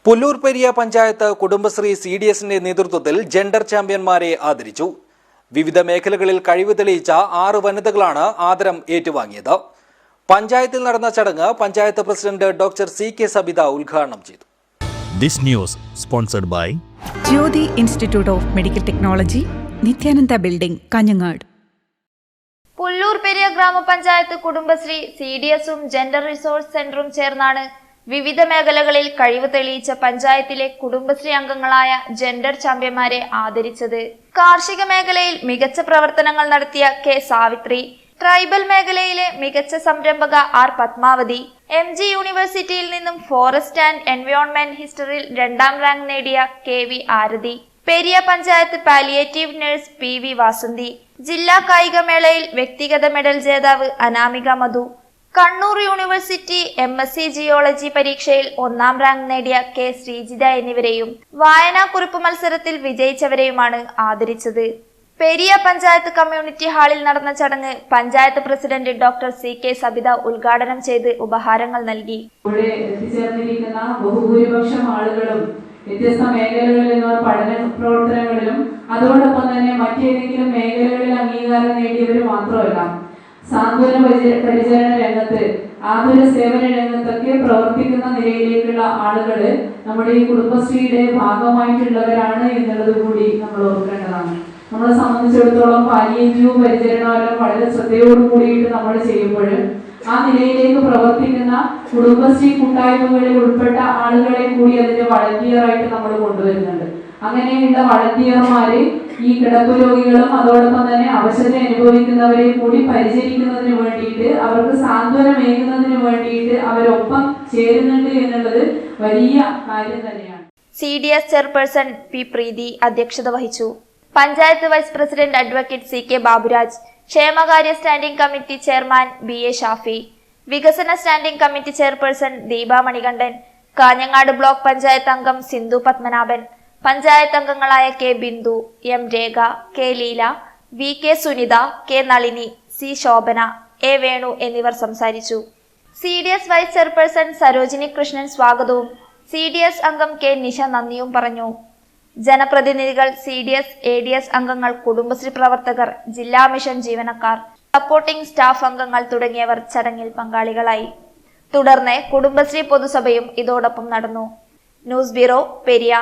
പുല്ലൂർ പെരിയ പഞ്ചായത്ത് കുടുംബശ്രീ CDSന്റെ നേതൃത്വത്തിൽ ജെൻഡർ ചാമ്പ്യന്മാരെ ആദരിച്ചു. വിവിധ മേഖലകളിൽ കഴിവ് തെളിയിച്ച 6 വനിതകളാണ് ആദരം ഏറ്റുവാങ്ങിയത്. പഞ്ചായത്തിൽ നടന്ന ചടങ്ങ് panchayat president doctor CK Sabitha ഉദ്ഘാടനം ചെയ്തു. This news sponsored by Jyoti Institute of Medical Technology, Nityananda Building, Kanyanad. Pullur Periya ഗ്രാമപഞ്ചായത്ത് കുടുംബശ്രീ CDSും ജെൻഡർ റിസോഴ്സ് സെന്ററും ചേർന്നാണ് വിവിധ മേഖലകളിൽ കഴിവ് തെളിയിച്ച പഞ്ചായത്തിലെ കുടുംബശ്രീ അംഗങ്ങളായ ജെൻഡർ ചാമ്പ്യന്മാരെ ആദരിച്ചത്. കാർഷിക മേഖലയിൽ മികച്ച പ്രവർത്തനങ്ങൾ നടത്തിയ K സാവിത്രി, ട്രൈബൽ മേഖലയിലെ മികച്ച സംരംഭക R പത്മാവതി, MG യൂണിവേഴ്സിറ്റിയിൽ നിന്നും ഫോറസ്റ്റ് ആൻഡ് എൻവയോൺമെന്റ് ഹിസ്റ്ററിയിൽ 2ാം റാങ്ക് നേടിയ KV Arathi, Periya panchayat palliative nurse PV Vasanthi, ജില്ലാ കായികമേളയിൽ വ്യക്തിഗത മെഡൽ ജേതാവ് Anamika Madhu, Kannur university MSc geology പരീക്ഷയിൽ 1ാം റാങ്ക് നേടിയ K ശ്രീജിത എന്നിവരെയും വായനാക്കുറിപ്പ് മത്സരത്തിൽ വിജയിച്ചവരെയുമാണ് ആദരിച്ചത്. പെരിയ പഞ്ചായത്ത് കമ്മ്യൂണിറ്റി ഹാളിൽ നടന്ന ചടങ്ങ് panchayat president doctor CK Sabitha ഉദ്ഘാടനം ചെയ്ത് ഉപഹാരങ്ങൾ നൽകി. എത്തിച്ചേർന്നിരിക്കുന്ന ബഹുഭൂരിപക്ഷം ആളുകളും വ്യത്യസ്ത മേഖലകളിൽ നിന്നുള്ള പഠന പ്രവർത്തനങ്ങളിലും അതോടൊപ്പം തന്നെ മറ്റേതെങ്കിലും മേഖലകളിൽ അംഗീകാരം നേടിയവർ മാത്രമല്ല, സാന്ത്വന പരിചരണ രംഗത്ത്, ആതുര സേവന രംഗത്തൊക്കെ പ്രവർത്തിക്കുന്ന നിലയിലേക്കുള്ള ആളുകള് നമ്മുടെ ഈ കുടുംബശ്രീയുടെ ഭാഗമായിട്ടുള്ളവരാണ് എന്നുള്ളത് കൂടി നമ്മൾ ഓർക്കേണ്ടതാണ്. നമ്മളെ സംബന്ധിച്ചിടത്തോളം പാലിയേറ്റീവ് പരിചരണമെല്ലാം വളരെ ശ്രദ്ധയോട് കൂടിയിട്ട് നമ്മൾ ചെയ്യുമ്പോൾ ആ നിലയിലേക്ക് പ്രവർത്തിക്കുന്ന കുടുംബശ്രീ കൂട്ടായ്മകളിൽ ഉൾപ്പെട്ട ആളുകളെ കൂടി അതിന്റെ വളണ്ടിയറായിട്ട് നമ്മൾ കൊണ്ടുവരുന്നുണ്ട്. അങ്ങനെയുള്ള വളണ്ടിയർമാര് ഈ കിടപ്പ് രോഗികളും അതോടൊപ്പം തന്നെ അവശത അനുഭവിക്കുന്നവരെ കൂടി പരിചരിക്കുന്നതിന് വേണ്ടിയിട്ട്, അവർക്ക് സാന്ത്വനമേകുന്നതിന് വേണ്ടിയിട്ട് അവരൊപ്പം ചേരുന്നുണ്ട് എന്നുള്ളത് വലിയ കാര്യം തന്നെയാണ്. CDS ചെയർപേഴ്സൺ P പ്രീതി അധ്യക്ഷത വഹിച്ചു. Panchayat vice president advocate CK Baburaj, ക്ഷേമകാര്യ standing committee chairman BA Shafi, വികസന standing committee chairperson Deepa Manikandan, Kanhangad block panchayat അംഗം സിന്ധു പത്മനാഭൻ, പഞ്ചായത്ത് അംഗങ്ങളായ K Bindu, M Rekha, K Leela, VK Sunitha, K Nalini, C Shobhana, A Venu എന്നിവർ സംസാരിച്ചു. CDS vice chairperson Sarojini Krishnan സ്വാഗതവും CDS അംഗം K നിഷ നന്ദിയും പറഞ്ഞു. ജനപ്രതിനിധികൾ, CDS ADS അംഗങ്ങൾ, കുടുംബശ്രീ പ്രവർത്തകർ, ജില്ലാ മിഷൻ ജീവനക്കാർ, സപ്പോർട്ടിംഗ് സ്റ്റാഫ് അംഗങ്ങൾ തുടങ്ങിയവർ ചടങ്ങിൽ പങ്കാളികളായി. തുടർന്ന് കുടുംബശ്രീ പൊതുസഭയും ഇതോടൊപ്പം നടന്നു. News bureau, Periya.